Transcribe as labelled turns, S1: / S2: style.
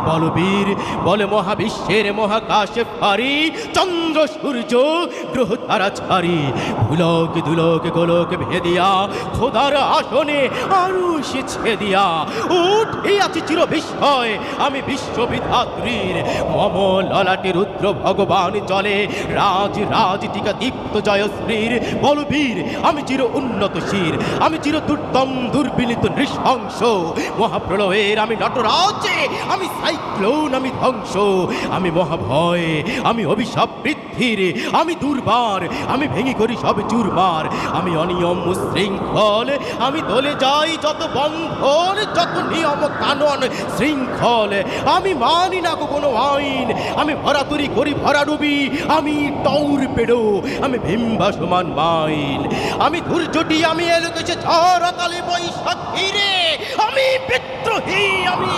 S1: বলবীর বলে মহাবিশ্বের মহাকাশে পারি, চন্দ্র সূর্য গ্রহ তারা ছাড়ি, ভুলক দুলক গোলক ভেদিয়া খোদার আসনে আরুষ ছেদিয়া উঠে আছি চির বিস্ময় আমি বিশ্ববিধাত্রীর। মম ললাটে রুদ্র ভগবান চলে রাজ রাজ টিকা দীপ্ত জয়শ্রীর। বলবীর আমি চির উন্নত শির, আমি চির দুর্দম দুর্বিনীত নৃশংস, মহাপ্রলয়ের আমি নটরাজ, আমি সাইক্লোন, আমি ধ্বংস, আমি মহাভয়, আমি অভিশাপ বৃদ্ধির, আমি দুর্বার, আমি ভেঙে করি সব চুরমার, আমি অনিয়ম শৃঙ্খল, আমি দলে যাই যত বন্ধন, যত নিয়ম কানন শৃঙ্খল, আমি মানি না কোনো আইন, আমি ভরাতুরি করি ভরাডুবি, আমি টৌর পেড়ো, আমি ভিম্বা সমান মাইল, আমি ধৈর্যটি, আমি এলোকেশে ঝড় কালে বৈশাখী রে, আমি বিদ্রোহী, আমি